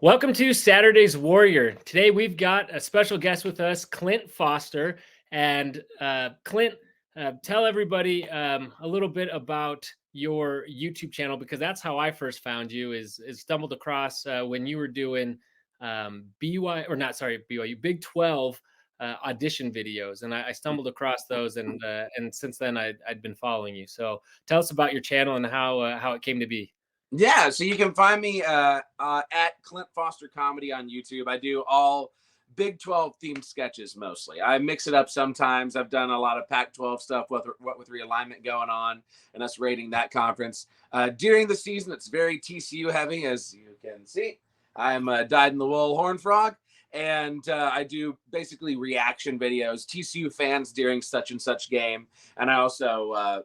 Welcome to Saturday's Warrior. Today we've got a special guest with us, Clint Foster. And Clint, tell everybody a little bit about your YouTube channel, because that's how I first found you. Is stumbled across when you were doing BYU Big 12 audition videos, and I stumbled across those, and since then I'd been following you. So tell us about your channel and how it came to be. Yeah, so you can find me at Clint Foster Comedy on YouTube. I do all Big 12 themed sketches mostly. I mix it up sometimes. I've done a lot of Pac-12 stuff, with realignment going on and us rating that conference. During the season, it's very TCU heavy, as you can see. I'm a dyed-in-the-wool Horned Frog, and I do basically reaction videos, TCU fans during such and such game, and I also,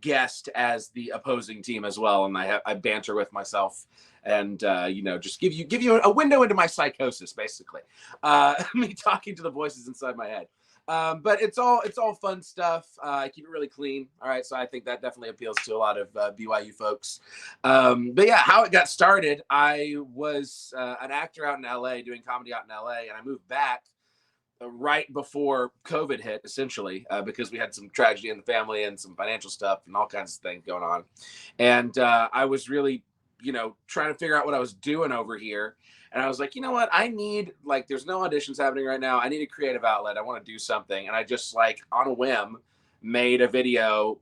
guest as the opposing team as well, and I banter with myself and just give you a window into my psychosis, basically. Me talking to the voices inside my head. But it's all fun stuff. I keep it really clean. All right, so I think that definitely appeals to a lot of BYU folks. But yeah, how it got started, I was an actor out in LA doing comedy out in LA, and I moved back right before COVID hit, essentially, because we had some tragedy in the family and some financial stuff and all kinds of things going on. And I was really, trying to figure out what I was doing over here. And I was like, you know what? I need, there's no auditions happening right now. I need a creative outlet. I want to do something. And I just, on a whim, made a video,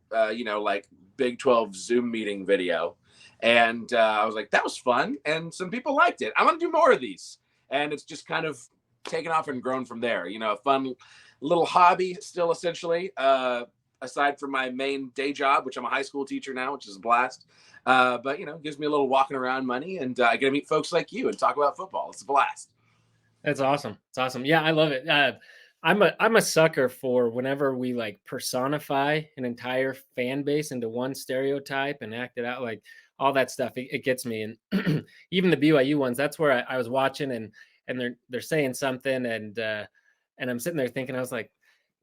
Big 12 Zoom meeting video. And I was like, that was fun. And some people liked it. I'm going to do more of these. And it's just kind of taken off and grown from there. A fun little hobby still, essentially, aside from my main day job, which I'm a high school teacher now, which is a blast. But gives me a little walking around money, and I get to meet folks like you and talk about football. It's a blast. That's awesome. It's awesome. Yeah, I love it. I'm a sucker for whenever we personify an entire fan base into one stereotype and act it out, like all that stuff. It gets me. And even the BYU ones, that's where I was watching, and they're saying something, and I'm sitting there thinking, I was like,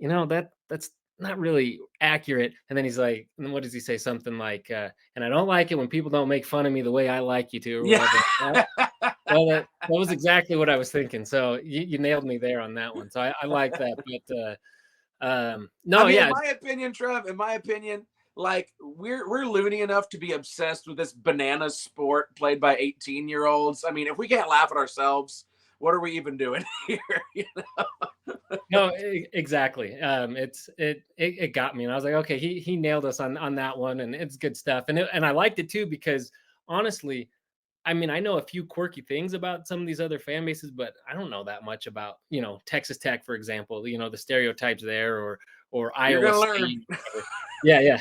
that's not really accurate. And then he's like, and what does he say? Something like, and I don't like it when people don't make fun of me the way I like you to, or whatever. Yeah. Well, that was exactly what I was thinking. So you nailed me there on that one. So I like that. But no, yeah. In my opinion, Trev, we're loony enough to be obsessed with this banana sport played by 18-year-olds. I mean, if we can't laugh at ourselves, what are we even doing here? No, exactly. It got me, and I was like, okay, he nailed us on that one, and it's good stuff. And I liked it too, because honestly, I mean, I know a few quirky things about some of these other fan bases, but I don't know that much about, Texas Tech, for example, the stereotypes there, or Iowa State. Yeah.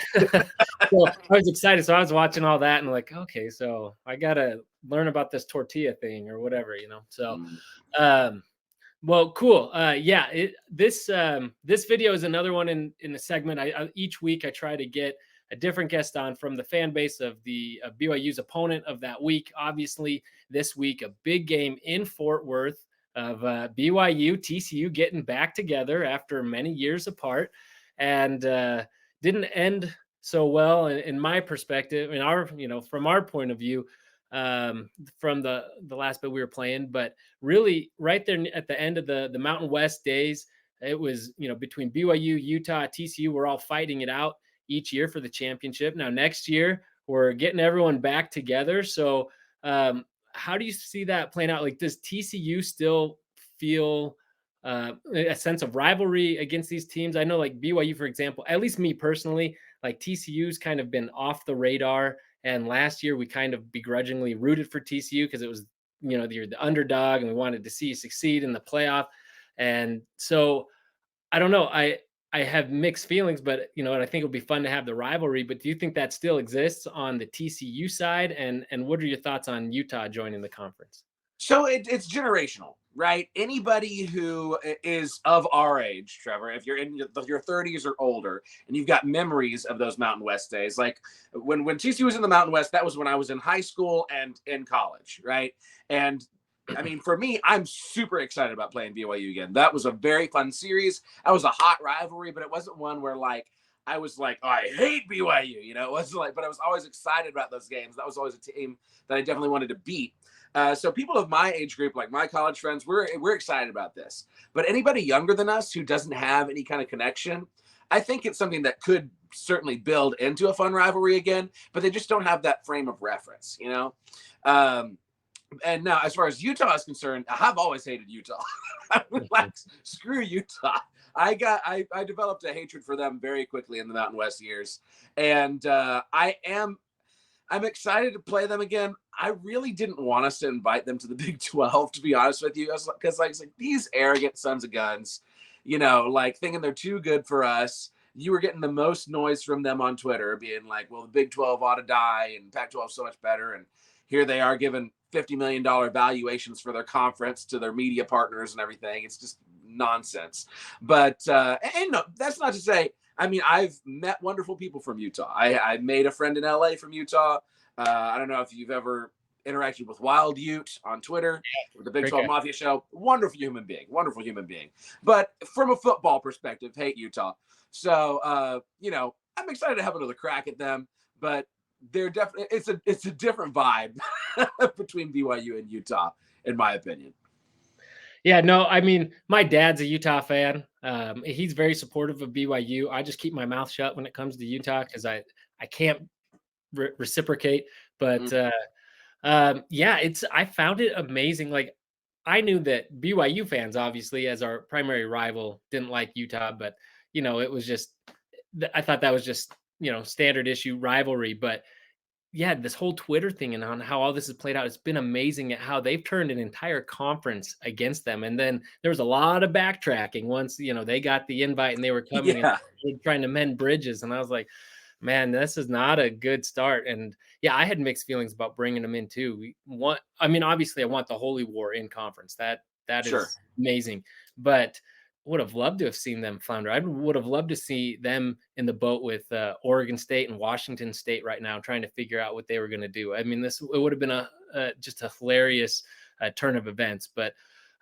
So I was excited. So I was watching all that and like, okay, so I got to learn about this tortilla thing or whatever, So, well, cool. Yeah, this video is another one in the segment. Each week I try to get a different guest on from the fan base of the BYU's opponent of that week. Obviously, this week a big game in Fort Worth of BYU TCU getting back together after many years apart, and didn't end so well in my perspective. From our point of view. From the last bit we were playing, but really right there at the end of the Mountain West days, it was, between BYU, Utah, TCU, we're all fighting it out each year for the championship. Now, next year, we're getting everyone back together. So how do you see that playing out? Like, does TCU still feel a sense of rivalry against these teams? I know, like BYU, for example, at least me personally, like TCU's kind of been off the radar. And last year we kind of begrudgingly rooted for TCU because it was, you're the underdog and we wanted to see you succeed in the playoff. And so I don't know. I have mixed feelings, but and I think it'll be fun to have the rivalry. But do you think that still exists on the TCU side? And what are your thoughts on Utah joining the conference? So it's generational, right? Anybody who is of our age, Trevor, if you're in your 30s or older, and you've got memories of those Mountain West days, like when TCU was in the Mountain West, that was when I was in high school and in college, right? And I mean, for me, I'm super excited about playing BYU again. That was a very fun series. That was a hot rivalry, but it wasn't one where I was like, oh, I hate BYU. It wasn't but I was always excited about those games. That was always a team that I definitely wanted to beat. So people of my age group, like my college friends, we're excited about this. But anybody younger than us who doesn't have any kind of connection, I think it's something that could certainly build into a fun rivalry again, but they just don't have that frame of reference, you know? And now, as far as Utah is concerned, I've always hated Utah. Like, screw Utah. I developed a hatred for them very quickly in the Mountain West years, and I'm excited to play them again. I really didn't want us to invite them to the Big 12, to be honest with you, because like these arrogant sons of guns, you know, like thinking they're too good for us. You were getting the most noise from them on Twitter, being like, "Well, the Big 12 ought to die, and Pac-12 is so much better." And here they are giving $50 million valuations for their conference to their media partners and everything. It's just nonsense. But and no, that's not to say. I mean, I've met wonderful people from Utah. I made a friend in LA from Utah. I don't know if you've ever interacted with Wild Ute on Twitter, with the Big 12 Mafia show. Wonderful human being. Wonderful human being. But from a football perspective, hate Utah. So, you know, I'm excited to have another crack at them. But they're definitely it's a different vibe between BYU and Utah, in my opinion. Yeah, no, I mean, my dad's a Utah fan. He's very supportive of BYU. I just keep my mouth shut when it comes to Utah because I can't reciprocate. But yeah, I found it amazing. Like, I knew that BYU fans, obviously, as our primary rival, didn't like Utah, but you know, it was just I thought that was just, you know, standard issue rivalry. But yeah, this whole Twitter thing and on how all this has played out, it's been amazing at how they've turned an entire conference against them. And then there was a lot of backtracking once, you know, they got the invite and they were coming Yeah. and trying to mend bridges. And I was like, man, this is not a good start. And yeah, I had mixed feelings about bringing them in too. I mean, obviously I want the Holy War in conference. That Sure. is amazing. But would have loved to have seen them flounder. I would have loved to see them in the boat with Oregon State and Washington State right now, trying to figure out what they were going to do. I mean, it would have been just a hilarious turn of events. But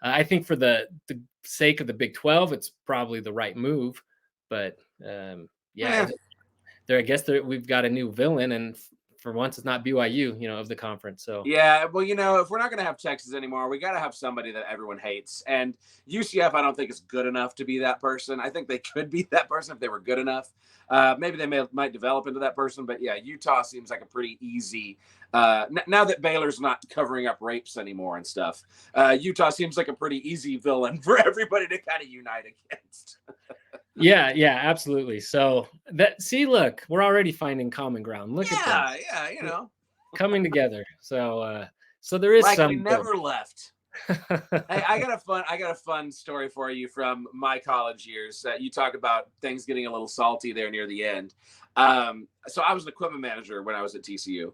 I think for the sake of the Big 12, it's probably the right move. But yeah, I guess we've got a new villain, and for once, it's not BYU, you know, of the conference. So yeah, well, you know, if we're not going to have Texas anymore, we got to have somebody that everyone hates. And UCF, I don't think is good enough to be that person. I think they could be that person if they were good enough. Maybe they might develop into that person. But yeah, Utah seems like a pretty easy. Now that Baylor's not covering up rapes anymore and stuff, Utah seems like a pretty easy villain for everybody to kind of unite against. yeah, absolutely. So look, we're already finding common ground. Look at that. Yeah, you know, Coming together. So there is like some we never left. Hey, I got a fun story for you from my college years. You talk about things getting a little salty there near the end. So I was an equipment manager when I was at TCU,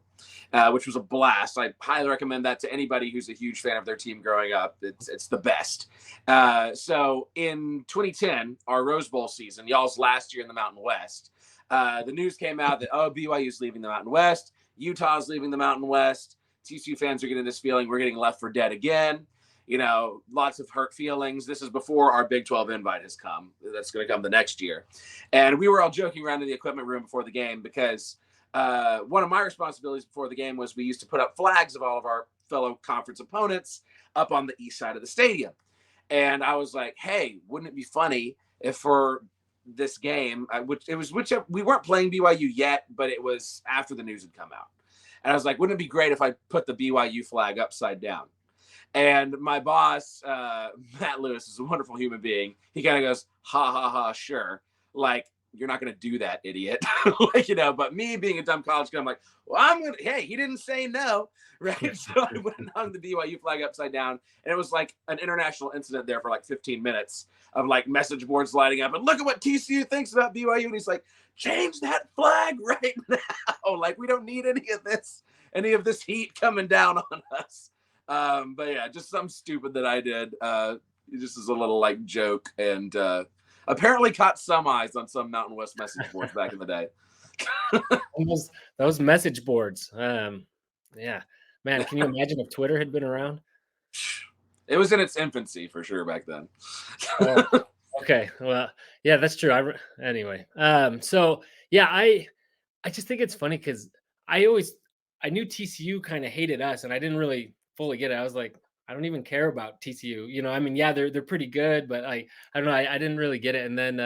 which was a blast. I highly recommend that to anybody who's a huge fan of their team growing up. It's the best. So in 2010, our Rose Bowl season, y'all's last year in the Mountain West, the news came out that BYU's leaving the Mountain West, Utah's leaving the Mountain West. TCU fans are getting this feeling we're getting left for dead again. You know, lots of hurt feelings. This is before our Big 12 invite has come. That's going to come the next year. And we were all joking around in the equipment room before the game because one of my responsibilities before the game was we used to put up flags of all of our fellow conference opponents up on the east side of the stadium. And I was like, hey, wouldn't it be funny if for this game, we weren't playing BYU yet, but it was after the news had come out. And I was like, wouldn't it be great if I put the BYU flag upside down? And my boss, Matt Lewis, is a wonderful human being. He kind of goes, ha, ha, ha, sure. Like, you're not going to do that, idiot. Like, you know, but me being a dumb college kid, I'm like, well, hey, he didn't say no, right? So I went and hung the BYU flag upside down. And it was like an international incident there for like 15 minutes of like message boards lighting up. And look at what TCU thinks about BYU. And he's like, change that flag right now. Like, we don't need any of this heat coming down on us. But yeah, just something stupid that I did. Just as a little like joke, and apparently caught some eyes on some Mountain West message boards back in the day. those message boards. Yeah, man, can you imagine if Twitter had been around? It was in its infancy for sure back then. Okay, well, yeah, that's true. Anyway, so yeah, I just think it's funny because I knew TCU kind of hated us, and I didn't really fully get it. I was like, I don't even care about TCU. I mean, yeah, they're pretty good, but I don't know. I didn't really get it. And then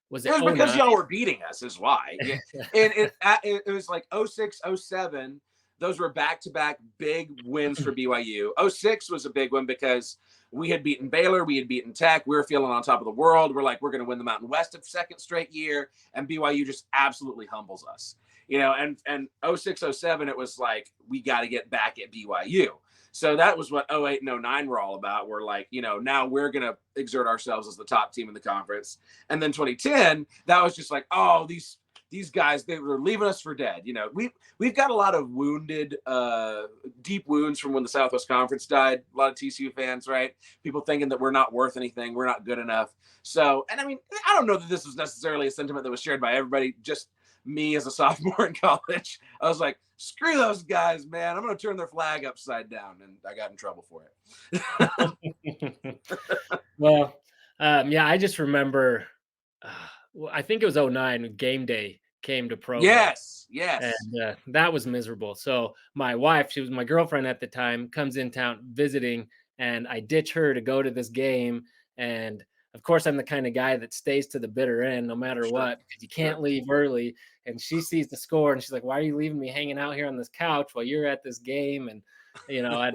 was It it was oh because nine? y'all were beating us, is why. Yeah, and it was like 06, 07. Those were back-to-back big wins for BYU. 06 was a big one because we had beaten Baylor, we had beaten Tech, we were feeling on top of the world. We're like, we're going to win the Mountain West a second straight year, and BYU just absolutely humbles us. And 06, 07, it was like, we got to get back at BYU. So that was what 08 and 09 were all about. We're like, now we're going to exert ourselves as the top team in the conference. And then 2010, that was just like, oh, these guys, they were leaving us for dead. We've got a lot of wounded, deep wounds from when the Southwest Conference died. A lot of TCU fans, right? People thinking that we're not worth anything, we're not good enough. So, and I mean, I don't know that this was necessarily a sentiment that was shared by everybody. Just me as a sophomore in college, I was like, screw those guys, man. I'm going to turn their flag upside down. And I got in trouble for it. Well, yeah, I just remember, I think it was 09 game day came to Provo. Yes. And that was miserable. So my wife, she was my girlfriend at the time, comes in town visiting, and I ditch her to go to this game. And of course, I'm the kind of guy that stays to the bitter end no matter what, because you can't leave early. And she sees the score and she's like, "Why are you leaving me hanging out here on this couch while you're at this game?" And I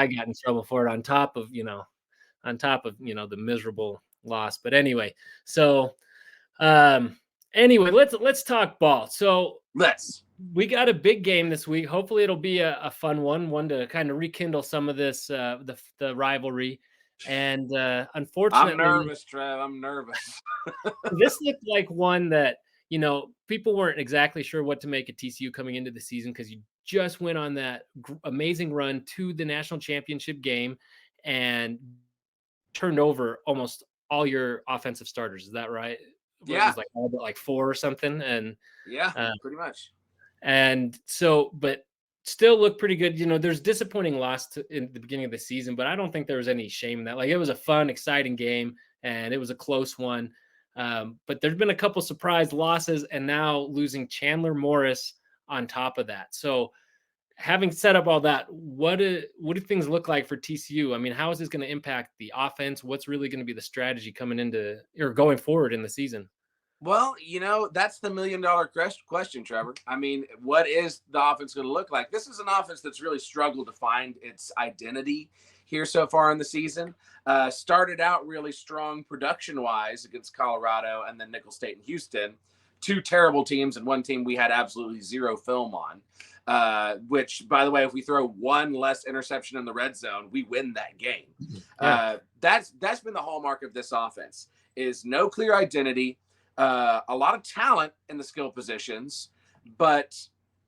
got in trouble for it on top of the miserable loss. But anyway, so anyway, let's talk ball. So we got a big game this week. Hopefully it'll be a fun one to kind of rekindle some of this the rivalry. And unfortunately, I'm nervous, Trev. I'm nervous. this looked like one that people weren't exactly sure what to make of TCU coming into the season, because you just went on that amazing run to the national championship game and turned over almost all your offensive starters. Is that right? Yeah. It was like all but like 4 or something. And yeah, pretty much. And so, but still look pretty good. There's disappointing loss in the beginning of the season, but I don't think there was any shame in that. Like, it was a fun, exciting game, and it was a close one. But there's been a couple surprise losses, and now losing Chandler Morris on top of that. So, having set up all that, what do things look like for TCU? I mean, how is this going to impact the offense? What's really going to be the strategy coming into or going forward in the season? Well, that's the $1 million question, Trevor. I mean, what is the offense going to look like? This is an offense that's really struggled to find its identity here so far in the season. Started out really strong production-wise against Colorado and then Nicholls State and Houston. 2 terrible teams, and one team we had absolutely zero film on. Which, by the way, if we throw one less interception in the red zone, we win that game. That's been the hallmark of this offense, is no clear identity. A lot of talent in the skill positions, but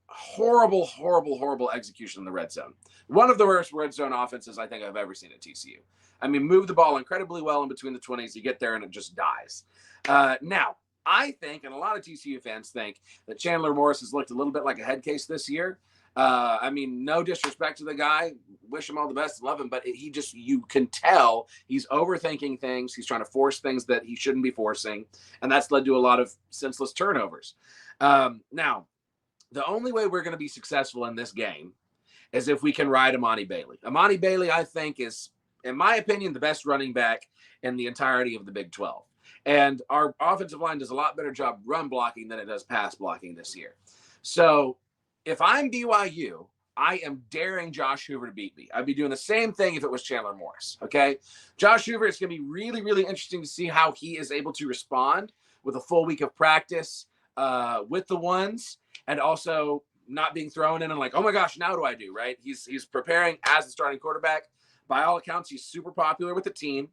horrible execution in the red zone. One of the worst red zone offenses I think I've ever seen at TCU. I mean, move the ball incredibly well in between the 20s. You get there and it just dies. Now, I think, and a lot of TCU fans think, that Chandler Morris has looked a little bit like a head case this year. I mean, no disrespect to the guy. Wish him all the best, love him, but you can tell he's overthinking things. He's trying to force things that he shouldn't be forcing, and that's led to a lot of senseless turnovers. Now, the only way we're going to be successful in this game is if we can ride Emani Bailey. Emani Bailey, I think, is, in my opinion, the best running back in the entirety of the Big 12. And our offensive line does a lot better job run blocking than it does pass blocking this year. So if I'm BYU, I am daring Josh Hoover to beat me. I'd be doing the same thing if it was Chandler Morris, okay? Josh Hoover, it's going to be really, really interesting to see how he is able to respond with a full week of practice with the ones, and also not being thrown in and like, oh my gosh, now what do I do, right? He's preparing as the starting quarterback. By all accounts, he's super popular with the team.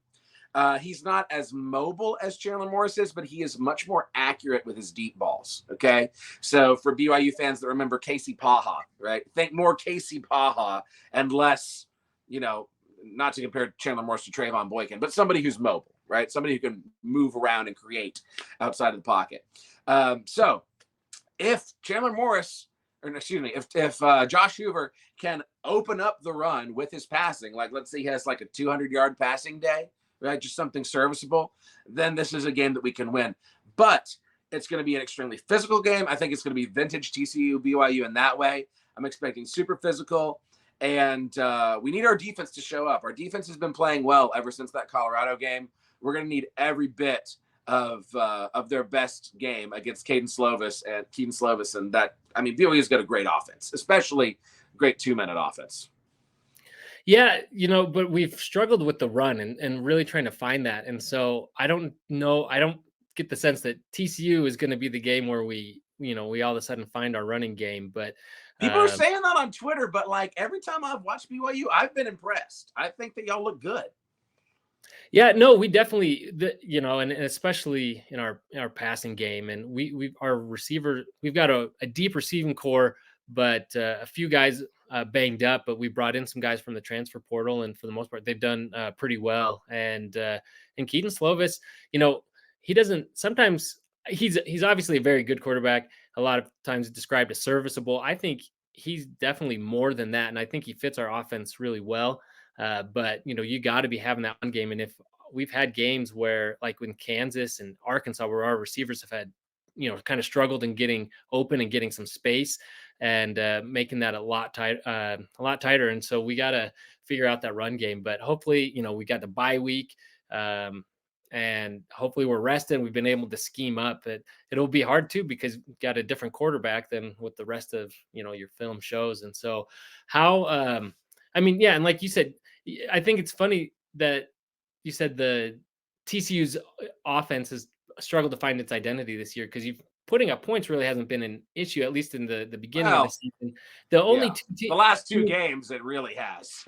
He's not as mobile as Chandler Morris is, but he is much more accurate with his deep balls. Okay. So for BYU fans that remember Casey Paha, right? Think more Casey Paha and less, not to compare Chandler Morris to Trayvon Boykin, but somebody who's mobile, right? Somebody who can move around and create outside of the pocket. So if Chandler Morris, or excuse me, if Josh Hoover can open up the run with his passing, like let's say he has like a 200-yard passing day, right? Just something serviceable, then this is a game that we can win. But it's going to be an extremely physical game. I think it's going to be vintage TCU, BYU in that way. I'm expecting super physical. And we need our defense to show up. Our defense has been playing well ever since that Colorado game. We're going to need every bit of their best game against Keaton Slovis, and that, I mean, BYU's got a great offense, especially great 2-minute offense. Yeah, but we've struggled with the run and really trying to find that. And so I don't know. I don't get the sense that TCU is going to be the game where we all of a sudden find our running game. But People are saying that on Twitter, but like every time I've watched BYU, I've been impressed. I think that y'all look good. yeah, no, we definitely, and especially in our passing game, and our receiver, we've got a deep receiving core, but a few guys banged up, but we brought in some guys from the transfer portal, and for the most part, they've done pretty well. And Keaton Slovis, he doesn't sometimes. He's obviously a very good quarterback. A lot of times described as serviceable. I think he's definitely more than that, and I think he fits our offense really well. But you got to be having that one game. And if we've had games where, like in Kansas and Arkansas, where our receivers have had, kind of struggled in getting open and getting some space and making that a lot tighter. And so we got to figure out that run game. But hopefully, we got the bye week. And hopefully we're rested. We've been able to scheme up. It'll be hard too because we've got a different quarterback than what the rest of your film shows. And so how yeah, and like you said, I think it's funny that you said the TCU's offense has struggled to find its identity this year because putting up points really hasn't been an issue, at least in the beginning of the season. The only the last two games it really has.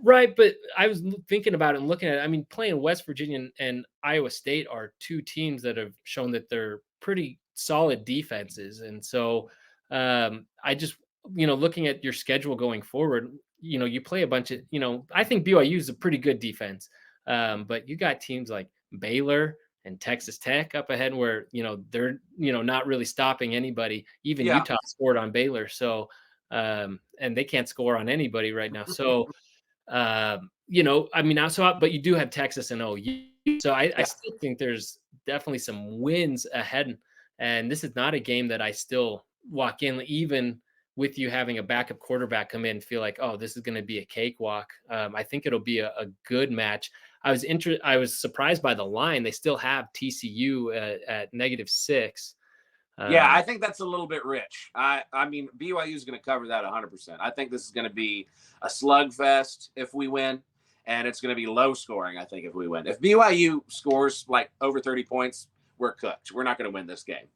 Right, but I was thinking about it and looking at it. I mean, playing West Virginia and Iowa State are two teams that have shown that they're pretty solid defenses. And so I just, looking at your schedule going forward, you play a bunch of, I think BYU is a pretty good defense. But you got teams like Baylor and Texas Tech up ahead where, they're, not really stopping anybody. Even Utah scored on Baylor. So, and they can't score on anybody right now. So, but you do have Texas and OU. So I still think there's definitely some wins ahead. And this is not a game that I still walk in, even with you having a backup quarterback come in and feel like, oh, this is going to be a cakewalk. I think it'll be a good match. I was surprised by the line. They still have TCU at -6. Yeah, I think that's a little bit rich. I mean, BYU is going to cover that 100%. I think this is going to be a slugfest if we win, and it's going to be low scoring, I think, if we win. If BYU scores like over 30 points, we're cooked. We're not going to win this game.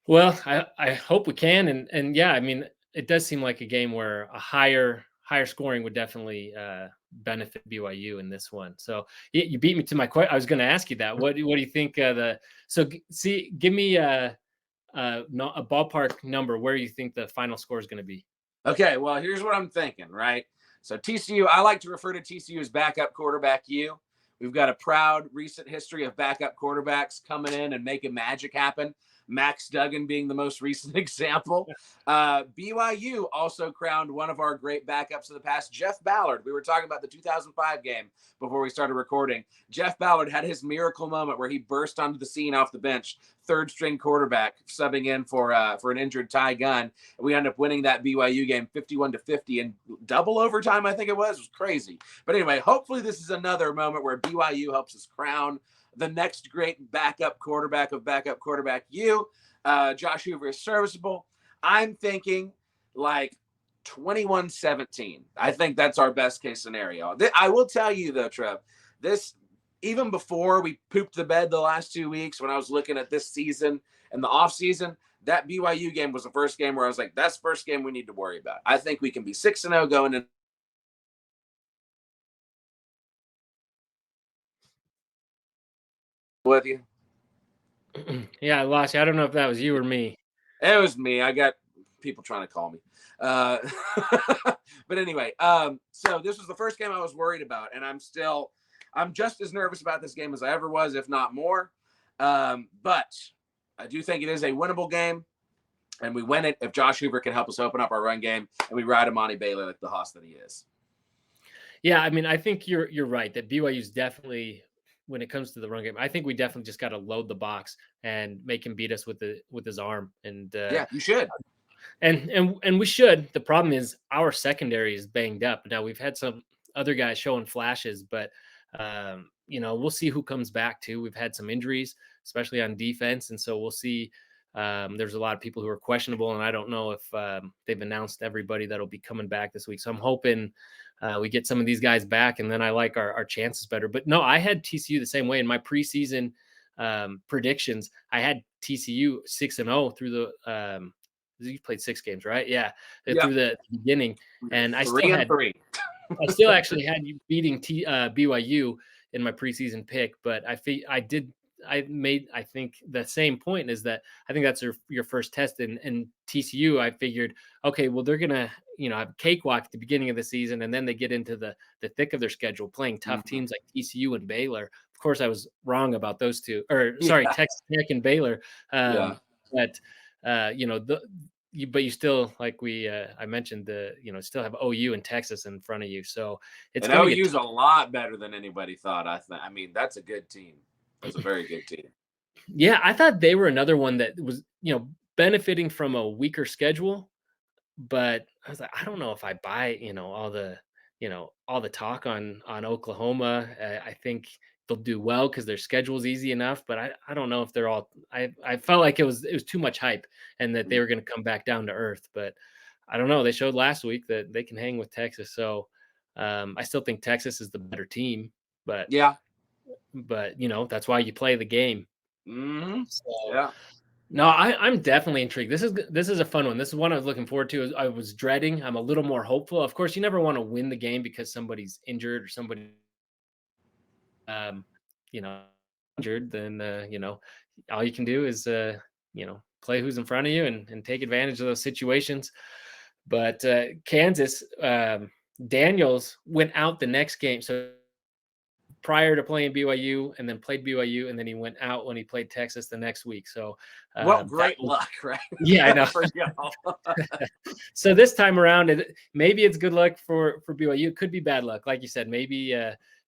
Well, I hope we can. And yeah, I mean, it does seem like a game where a higher scoring would definitely benefit BYU in this one. So you beat me to my question. I was going to ask you that. What do you think? Give me a ballpark number where you think the final score is going to be. Okay, well, here's what I'm thinking, right? So TCU, I like to refer to TCU as backup quarterback U. We've got a proud recent history of backup quarterbacks coming in and making magic happen. Max Duggan being the most recent example. BYU also crowned one of our great backups of the past, Jeff Ballard. We were talking about the 2005 game before we started recording. Jeff Ballard had his miracle moment where he burst onto the scene off the bench, third string quarterback subbing in for an injured Ty Gunn. We ended up winning that BYU game 51-50 in double overtime, I think it was. It was crazy. But anyway, hopefully this is another moment where BYU helps us crown the next great backup quarterback of backup quarterback U. Josh Hoover is serviceable. I'm thinking like 21-17. I think that's our best case scenario. I will tell you though, Trev, this, even before we pooped the bed the last 2 weeks, when I was looking at this season and the off season, that BYU game was the first game where I was like, that's the first game we need to worry about. I think we can be 6-0 going in. With you. Yeah, I lost you. I don't know if that was you or me. It was me. I got people trying to call me. But anyway, so this was the first game I was worried about, and I'm just as nervous about this game as I ever was, if not more. But I do think it is a winnable game, and we win it if Josh Hoover can help us open up our run game, and we ride Emani Bailey like the hoss that he is. Yeah, I mean, I think you're right that BYU is definitely, when it comes to the run game, I think we definitely just got to load the box and make him beat us with his arm. And yeah, you should. And we should. The problem is our secondary is banged up. Now we've had some other guys showing flashes, but we'll see who comes back too. We've had some injuries, especially on defense, and so we'll see. There's a lot of people who are questionable, and I don't know if they've announced everybody that'll be coming back this week. So I'm hoping we get some of these guys back, and then I like our chances better. But no, I had TCU the same way in my preseason predictions. I had TCU 6-0 through the. You played 6 games, right? Yeah, through the beginning, and I still had 3-3. I still actually had you beating BYU in my preseason pick, but I think the same point is that I think that's your first test in TCU. I figured, okay, well, they're gonna have a cakewalk at the beginning of the season, and then they get into the thick of their schedule, playing tough teams like TCU and Baylor. Of course, I was wrong about those two, Texas Tech and Baylor. But but you still, like I mentioned, still have OU and Texas in front of you, so it's going to OU's a lot better than anybody thought. I mean, that's a good team. That's a very good team. Yeah, I thought they were another one that was benefiting from a weaker schedule, but I was like, I don't know if I buy all the talk on Oklahoma. I think they'll do well because their schedule's easy enough, but I don't know if they're all. I felt like it was too much hype and that they were going to come back down to earth, but I don't know. They showed last week that they can hang with Texas, so I still think Texas is the better team. But that's why you play the game. So, no, I'm definitely intrigued. This is a fun one. This is one I was looking forward to. I was dreading. I'm a little more hopeful. Of course, you never want to win the game because somebody's injured or somebody injured, then all you can do is play who's in front of you and take advantage of those situations. But Kansas, Daniels went out the next game, so prior to playing BYU, and then played BYU, and then he went out when he played Texas the next week. So great luck, right? Yeah, I know. For y'all. So this time around, maybe it's good luck for BYU. It could be bad luck, like you said. Maybe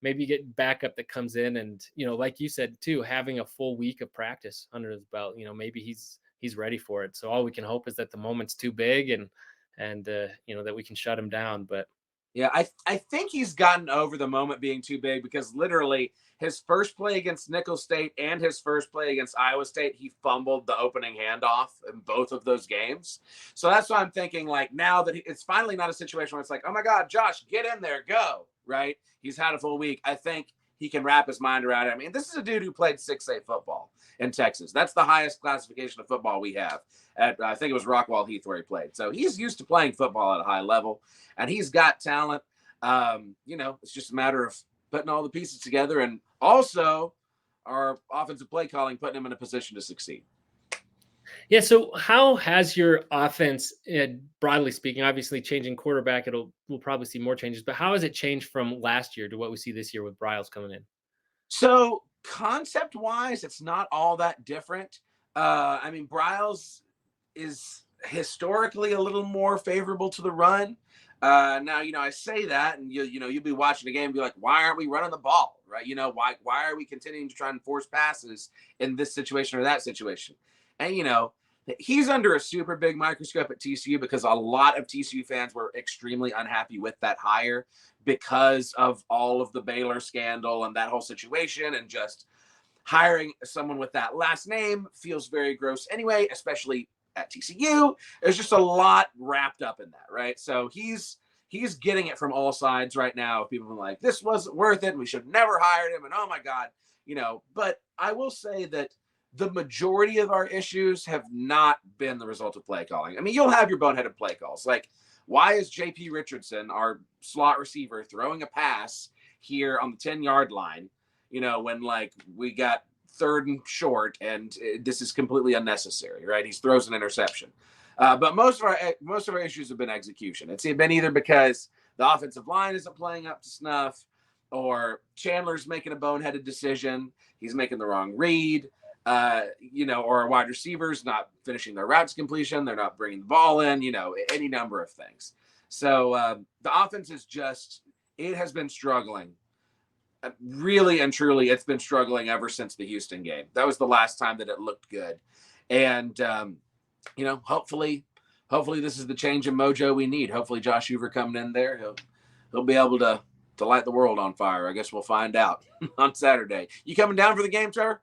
you get backup that comes in, and like you said too, having a full week of practice under his belt. Maybe he's ready for it. So all we can hope is that the moment's too big, and that we can shut him down. But yeah, I think he's gotten over the moment being too big, because literally his first play against Nicholls State and his first play against Iowa State, he fumbled the opening handoff in both of those games. So that's why I'm thinking, like, now that it's finally not a situation where it's like, oh my God, Josh, get in there, go, right? He's had a full week. I think he can wrap his mind around it. I mean, this is a dude who played 6A football in Texas. That's the highest classification of football we have. I think it was Rockwall Heath where he played. So he's used to playing football at a high level, and he's got talent. It's just a matter of putting all the pieces together, and also our offensive play calling, putting him in a position to succeed. Yeah. So how has your offense, broadly speaking, obviously changing quarterback, we'll probably see more changes, but how has it changed from last year to what we see this year with Briles coming in? So concept wise, it's not all that different. I mean, Briles is historically a little more favorable to the run. Now, I say that, and you'll be watching the game and be like, why aren't we running the ball? Right. Why are we continuing to try and force passes in this situation or that situation? And, he's under a super big microscope at TCU, because a lot of TCU fans were extremely unhappy with that hire because of all of the Baylor scandal and that whole situation, and just hiring someone with that last name feels very gross anyway, especially at TCU. There's just a lot wrapped up in that, right? So he's getting it from all sides right now. People are like, this wasn't worth it, and we should never hired him, and oh my God, But I will say that the majority of our issues have not been the result of play calling. I mean, you'll have your boneheaded play calls. Like, why is JP Richardson, our slot receiver, throwing a pass here on the 10-yard line, when we got 3rd and short, and this is completely unnecessary, right? He throws an interception. But most of our issues have been execution. It's been either because the offensive line isn't playing up to snuff, or Chandler's making a boneheaded decision. He's making the wrong read. Or our wide receivers not finishing their routes completion. They're not bringing the ball in, any number of things. So the offense it has been struggling. Really and truly, it's been struggling ever since the Houston game. That was the last time that it looked good. And, hopefully hopefully this is the change in mojo we need. Hopefully Josh Hoover coming in there, he'll be able to light the world on fire. I guess we'll find out on Saturday. You coming down for the game, Trevor?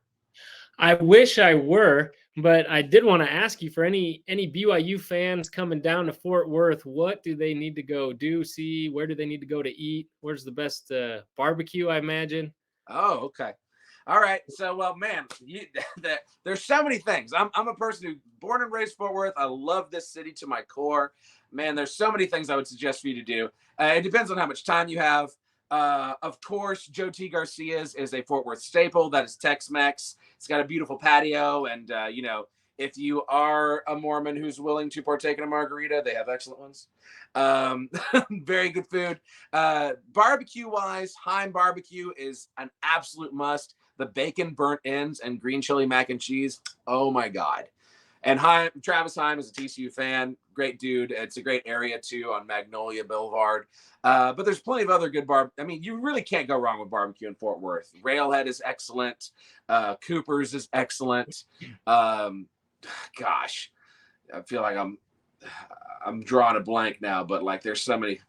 I wish I were, but I did want to ask you for any BYU fans coming down to Fort Worth, what do they need to go do, see? Where do they need to go to eat? Where's the best barbecue, I imagine? Oh, okay. All right. So, well, man, there's so many things. I'm a person who born and raised Fort Worth. I love this city to my core. Man, there's so many things I would suggest for you to do. It depends on how much time you have. Of course, Joe T. Garcia's is a Fort Worth staple. That is Tex-Mex. It's got a beautiful patio. And, if you are a Mormon who's willing to partake in a margarita, they have excellent ones. Very good food. Barbecue-wise, Heim Barbecue is an absolute must. The bacon burnt ends and green chili mac and cheese. Oh, my God. And Travis Heim is a TCU fan. Great dude. It's a great area, too, on Magnolia Boulevard. But there's plenty of other good you really can't go wrong with barbecue in Fort Worth. Railhead is excellent. Cooper's is excellent. Gosh, I feel like I'm drawing a blank now, but like there's so many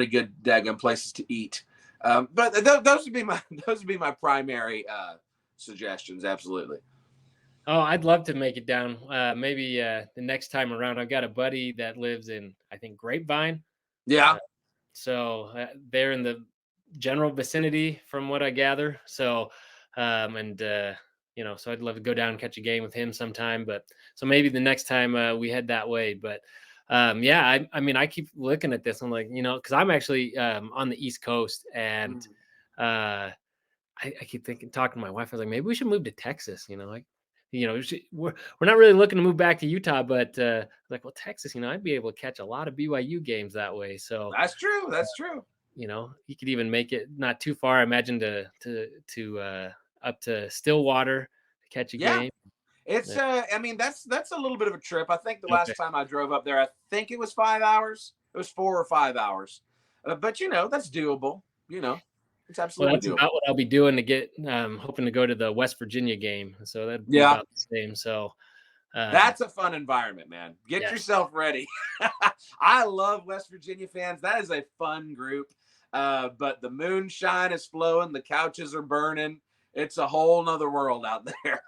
good daggum places to eat. But those would be my primary suggestions. Absolutely. Oh, I'd love to make it down. Maybe the next time around. I've got a buddy that lives in, I think, Grapevine. Yeah. So they're in the general vicinity from what I gather. So, so I'd love to go down and catch a game with him sometime. But so maybe the next time we head that way. But I mean, I keep looking at this. I'm like, because I'm actually on the East Coast, and I keep talking to my wife. I was like, maybe we should move to Texas. We're not really looking to move back to Utah, but like, well, Texas, I'd be able to catch a lot of BYU games that way. So that's true. That's true. You could even make it not too far. I imagine to up to Stillwater to catch a game. It's that's a little bit of a trip. I think the last time I drove up there, I think it was 5 hours. It was 4 or 5 hours, but that's doable. It's absolutely that's about what I'll be doing to get. Hoping to go to the West Virginia game, so that'd be about the same. So that's a fun environment, man. Get yourself ready. I love West Virginia fans. That is a fun group. But the moonshine is flowing, the couches are burning. It's a whole nother world out there.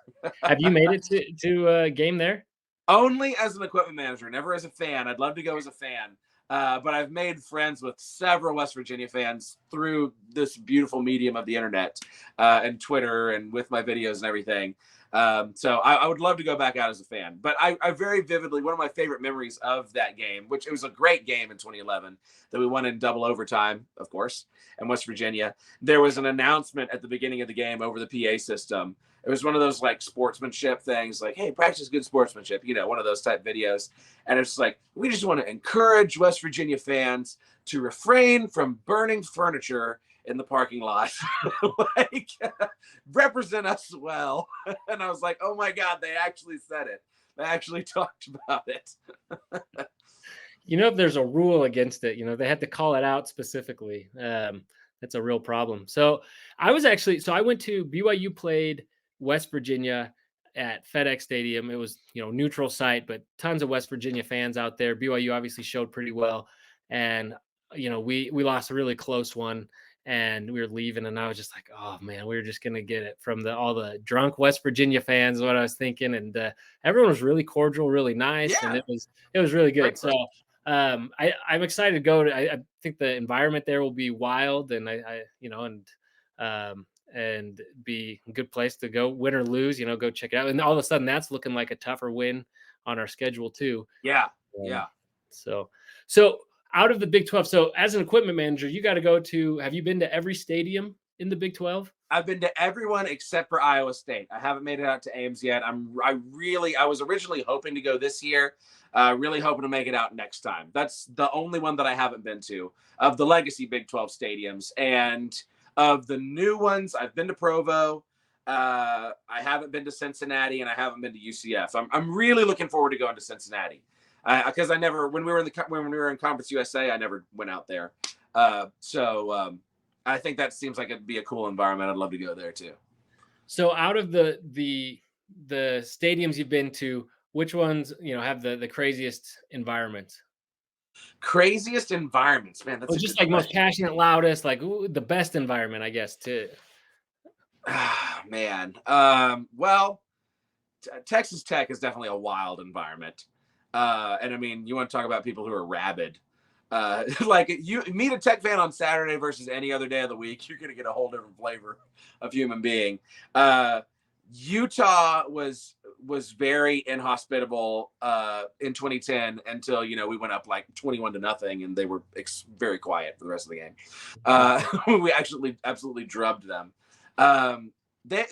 Have you made it to a game there? Only as an equipment manager, never as a fan. I'd love to go as a fan. But I've made friends with several West Virginia fans through this beautiful medium of the internet and Twitter and with my videos and everything. So I would love to go back out as a fan. But I very vividly, one of my favorite memories of that game, which it was a great game in 2011 that we won in double overtime, of course, in West Virginia. There was an announcement at the beginning of the game over the PA system. It was one of those like sportsmanship things, like, hey, practice good sportsmanship, one of those type videos. And it's like, we just want to encourage West Virginia fans to refrain from burning furniture in the parking lot. Like, represent us well. And I was like, oh my God, they actually said it. They actually talked about it. If there's a rule against it, they had to call it out specifically. That's a real problem. So I went to BYU played West Virginia at FedEx Stadium. It was, neutral site, but tons of West Virginia fans out there. BYU obviously showed pretty well. And, we lost a really close one and we were leaving. And I was just like, oh man, we were just going to get it from all the drunk West Virginia fans is what I was thinking. And everyone was really cordial, really nice. Yeah. And it was really good. So I'm excited to go I think the environment there will be wild and and be a good place to go, win or lose, go check it out. And all of a sudden that's looking like a tougher win on our schedule too. Yeah. So out of the Big 12, so as an equipment manager, you got to go to, have you been to every stadium in the Big 12? I've been to everyone except for Iowa State. I haven't made it out to Ames yet. I was originally hoping to go this year, really hoping to make it out next time. That's the only one that I haven't been to of the legacy Big 12 stadiums. And of the new ones, I've been to Provo. I haven't been to Cincinnati, and I haven't been to UCF. I'm really looking forward to going to Cincinnati because when we were in Conference USA, I never went out there. So I think that seems like it'd be a cool environment. I'd love to go there too. So out of the stadiums you've been to, which ones, have the craziest environments? Craziest environments, man. That's Or a just good like most question. passionate, loudest, like ooh, the best environment, I guess, too. Ah, man. Well, Texas Tech is definitely a wild environment. And I mean, you want to talk about people who are rabid. Like you meet a Tech fan on Saturday versus any other day of the week, you're gonna get a whole different flavor of human being. Utah was very inhospitable in 2010 until we went up like 21-0 and they were very quiet for the rest of the game. We actually absolutely drubbed them. Um, they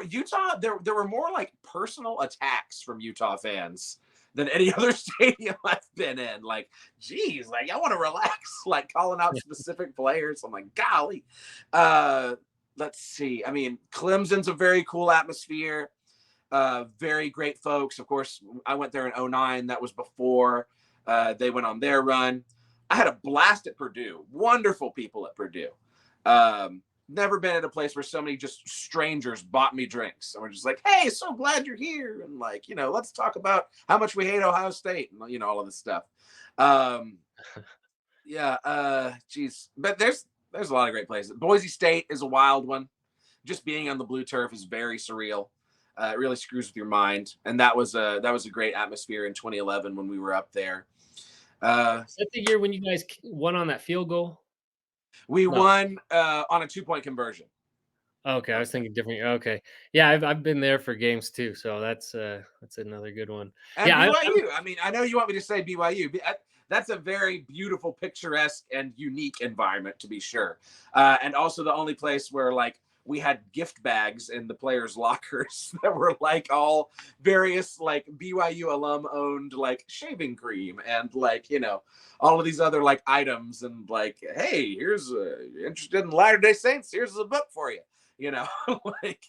Utah, there were more like personal attacks from Utah fans than any other stadium I've been in. Like, geez, like I want to relax, like calling out specific players. I'm like, golly. Let's see. I mean, Clemson's a very cool atmosphere. Very great folks. Of course, I went there in 2009. That was before they went on their run. I had a blast at Purdue. Wonderful people at Purdue. Never been at a place where so many just strangers bought me drinks and we're just like, hey, so glad you're here. And like, let's talk about how much we hate Ohio State and, all of this stuff. Geez. But there's a lot of great places. Boise State is a wild one. Just being on the blue turf is very surreal. It really screws with your mind. And that was a great atmosphere in 2011 when we were up there. Is that the year when you guys won on that field goal? We No. won on a 2-point conversion. Okay, I was thinking different. Okay, yeah, I've been there for games too, so that's another good one. And Yeah, BYU. I mean, I know you want me to say BYU. That's a very beautiful, picturesque, and unique environment, to be sure. And also the only place where like we had gift bags in the players' lockers that were like all various like BYU alum owned like shaving cream and like all of these other like items and like, hey, here's interested in Latter-day Saints. Here's a book for you. Like,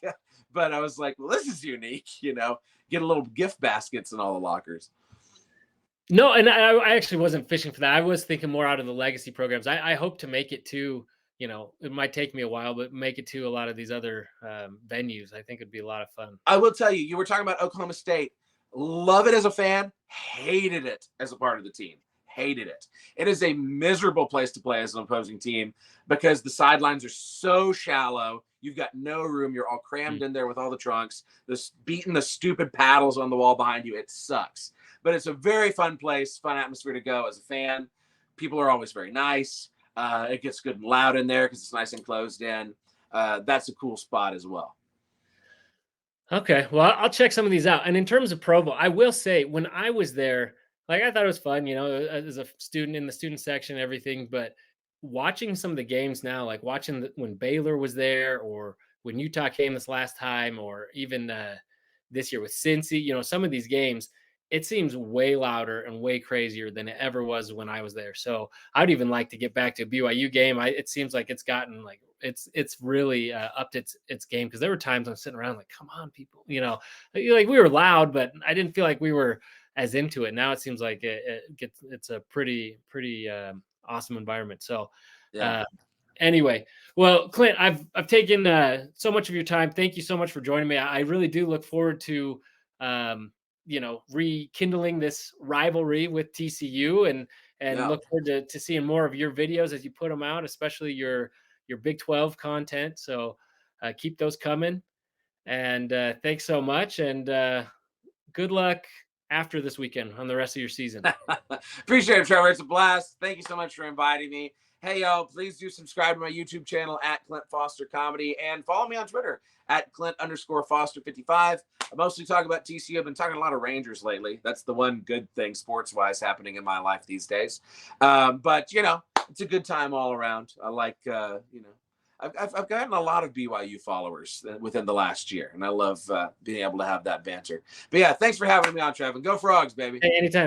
but I was like, well, this is unique. Get a little gift baskets in all the lockers. No, and I actually wasn't fishing for that. I was thinking more out of the legacy programs. I hope to make it to, it might take me a while, but make it to a lot of these other venues. I think it'd be a lot of fun. I will tell you, you were talking about Oklahoma State. Love it as a fan, hated it as a part of the team. Hated it. It is a miserable place to play as an opposing team because the sidelines are so shallow. You've got no room. You're all crammed in there with all the trunks. Beating the stupid paddles on the wall behind you. It sucks. But it's a very fun place, fun atmosphere to go as a fan. People are always very nice. It gets good and loud in there because it's nice and closed in. That's a cool spot as well. Okay, well, I'll check some of these out. And in terms of Provo, I will say when I was there, like I thought it was fun, as a student in the student section, everything. But watching some of the games now, like watching when Baylor was there, or when Utah came this last time, or even this year with Cincy, some of these games, it seems way louder and way crazier than it ever was when I was there. So I'd even like to get back to a BYU game. It seems like it's gotten like it's really upped its game, because there were times I'm sitting around like, come on, people, like we were loud, but I didn't feel like we were as into it. Now it seems like it's a pretty awesome environment. So anyway, well, Clint, I've taken so much of your time. Thank you so much for joining me. I really do look forward to rekindling this rivalry with TCU, and look forward to seeing more of your videos as you put them out, especially your Big 12 content. So keep those coming. And thanks so much. And good luck after this weekend on the rest of your season. Appreciate it, Trevor. It's a blast. Thank you so much for inviting me. Hey, y'all, please do subscribe to my YouTube channel at Clint Foster Comedy and follow me on Twitter at Clint_Foster55. I mostly talk about TCU. I've been talking a lot of Rangers lately. That's the one good thing sports-wise happening in my life these days. But, it's a good time all around. I like, I've gotten a lot of BYU followers within the last year, and I love being able to have that banter. But yeah, thanks for having me on, Trevor. Go Frogs, baby. Hey, anytime.